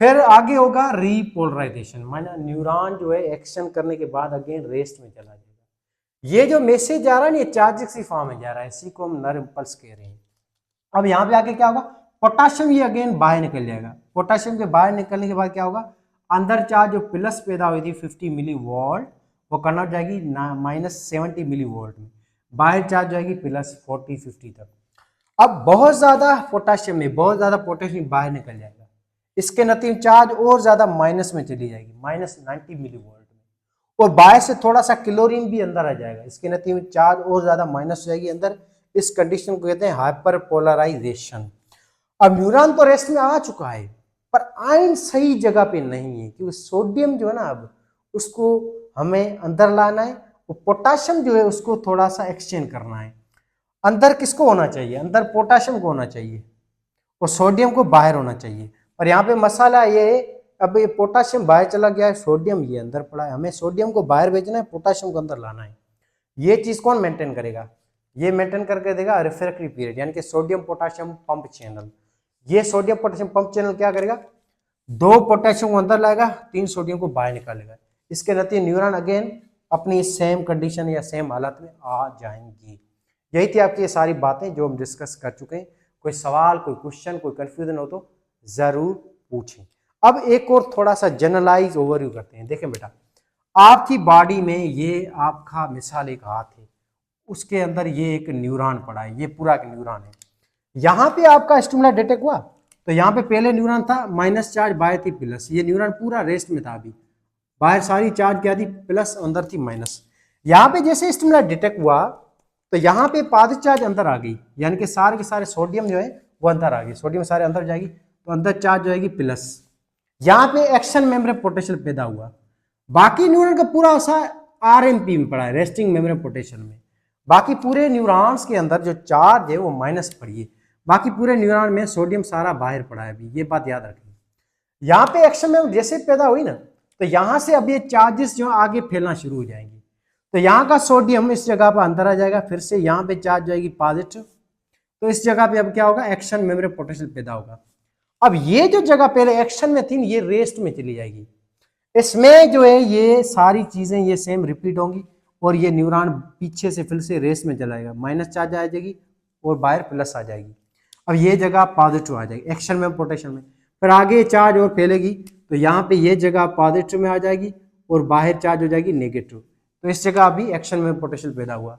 Speaker 1: फिर आगे होगा रीपोलराइजेशन, माना न्यूरॉन जो है एक्शन करने के बाद अगेन रेस्ट में चला जाएगा। ये जो मैसेज जा रहा है ना, ये चार्ज की फॉर्म में जा रहा है, इसी को हम नर इम्पल्स कह रहे हैं। अब यहाँ पे आके क्या होगा, पोटेशियम ये अगेन बाहर निकल जाएगा। पोटेशियम के बाहर निकलने के बाद क्या होगा, अंदर चार्ज जो प्लस पैदा हुई थी 50 मिली वोल्ट, वो कन्वर्ट जाएगी -70 मिली वोल्ट में, बाहर चार्ज जाएगी +40-50 तक। अब बहुत ज्यादा पोटेशियम में, बहुत ज्यादा पोटेशियम बाहर निकल जाएगा, इसके नतीजे चार्ज और ज्यादा माइनस में चली जाएगी, -90 मिली वोल्ट में, और बाहर से थोड़ा सा क्लोरीन भी अंदर आ जाएगा, इसके नतीजे चार्ज और ज्यादा माइनस हो जाएगी अंदर। इस कंडीशन को कहते हैं हाइपर पोलराइजेशन। अब न्यूरॉन तो रेस्ट में आ चुका है, पर आयन सही जगह पे नहीं है, क्योंकि सोडियम जो है ना अब उसको हमें अंदर लाना है, और पोटेशियम जो है उसको थोड़ा सा एक्सचेंज करना है। अंदर किसको होना चाहिए, अंदर पोटेशियम को होना चाहिए और सोडियम को बाहर होना चाहिए। और यहाँ पे मसाला ये है, अब ये पोटेशियम बाहर चला गया है, सोडियम ये अंदर पड़ा है, हमें सोडियम को बाहर भेजना है, पोटेशियम को अंदर लाना है। ये चीज कौन मेंटेन करेगा, ये मेंटेन करके देगा रिफ्रैक्टरी पीरियड, यानी कि सोडियम पोटेशियम पंप चैनल। ये सोडियम पोटेशियम पंप चैनल क्या करेगा, 2 पोटेशियम को अंदर लाएगा, 3 सोडियम को बाहर निकालेगा। इसके नतीजे न्यूरॉन अगेन अपनी सेम कंडीशन या सेम हालत में आ जाएंगी। यही थी आपकी ये सारी बातें जो हम डिस्कस कर चुके हैं। कोई सवाल, कोई क्वेश्चन, कोई कंफ्यूजन हो तो जरूर पूछें। अब एक और थोड़ा सा जनरलाइज ओवरव्यू करते हैं। देखें बेटा, आपकी बॉडी में ये आपका मिसाल एक हाथ है, उसके अंदर ये एक न्यूरॉन पड़ा है, ये पूरा एक न्यूरॉन है। यहाँ पे आपका स्टिमुलस डिटेक्ट हुआ, तो यहाँ पे पहले न्यूरॉन था माइनस चार्ज, बाहर थी प्लस, ये न्यूरॉन पूरा रेस्ट में था, अभी बाहर सारी चार्ज क्या थी प्लस, अंदर थी माइनस। यहाँ पे जैसे स्टिमुलस डिटेक्ट हुआ तो यहाँ पे पॉजिटिव चार्ज अंदर आ गई, यानी कि सारे के सारे सोडियम जो है वो अंदर आ गई, सोडियम सारे अंदर जाएगी, तो अंदर चार्ज जाएगी प्लस। यहाँ पे एक्शन मेम्ब्रेन पोटेंशियल पैदा हुआ, बाकी न्यूरॉन का पूरा ऐसा आरएमपी में पड़ा है, रेस्टिंग मेम्ब्रेन पोटेंशियल में। बाकी पूरे न्यूरॉन्स के अंदर जो चार्ज है वो माइनस पड़ी है, बाकी पूरे न्यूरॉन में सोडियम सारा बाहर पड़ा है अभी, ये बात याद रखिए। यहाँ पे एक्शन में जैसे पैदा हुई ना, तो यहाँ से अब ये चार्जेस जो आगे फैलना शुरू हो जाएंगे। तो यहाँ का सोडियम इस जगह पर अंदर आ जाएगा, फिर से यहाँ पे चार्ज जाएगी पॉजिटिव, तो इस जगह पे अब क्या होगा, एक्शन मेमोरी पोटेंशियल पैदा होगा। अब ये जो जगह पहले एक्शन में थी ये रेस्ट में चली जाएगी। इसमें जो है ये सारी चीजें ये सेम रिपीट होंगी और ये न्यूरॉन पीछे से फिर से रेस्ट में चलाएगा, माइनस चार्ज आ जाएगी और बाहर प्लस आ जाएगी। अब ये जगह पॉजिटिव आ जाएगी एक्शन में पोटेंशियल में, फिर आगे चार्ज और फैलेगी, तो यहाँ पे ये जगह पॉजिटिव में आ जाएगी और बाहर चार्ज हो जाएगी नेगेटिव, तो इस जगह अभी एक्शन में पोटेंशियल पैदा हुआ।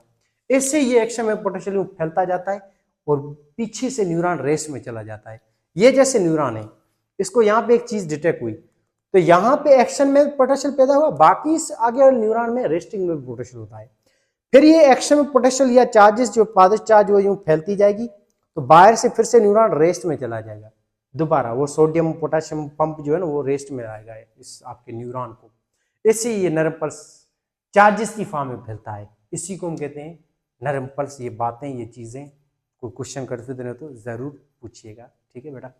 Speaker 1: इससे ये एक्शन में पोटेंशियल फैलता जाता है और पीछे से न्यूरॉन रेस्ट में चला जाता है। ये जैसे न्यूरॉन है, इसको यहाँ पे एक चीज डिटेक्ट हुई, तो यहाँ पे एक्शन में पोटेंशियल पैदा हुआ, बाकी इस आगे वाले न्यूरॉन में रेस्टिंग में पोटेंशियल होता है। फिर ये एक्शन में पोटेंशियल या चार्जेस जो पॉजिटिव चार्ज वो यूं फैलती जाएगी, तो बाहर से फिर से न्यूरॉन रेस्ट में चला जाएगा, दोबारा वो सोडियम पोटेशियम पंप जो है ना वो रेस्ट में आएगा इस आपके न्यूरॉन को। इससे ये नर्म पल्स चार्जेस की फॉर्म में फैलता है, इसी को हम कहते हैं नर्म पल्स। ये बातें ये चीजें कोई क्वेश्चन करते देना तो जरूर पूछिएगा, ठीक है बेटा।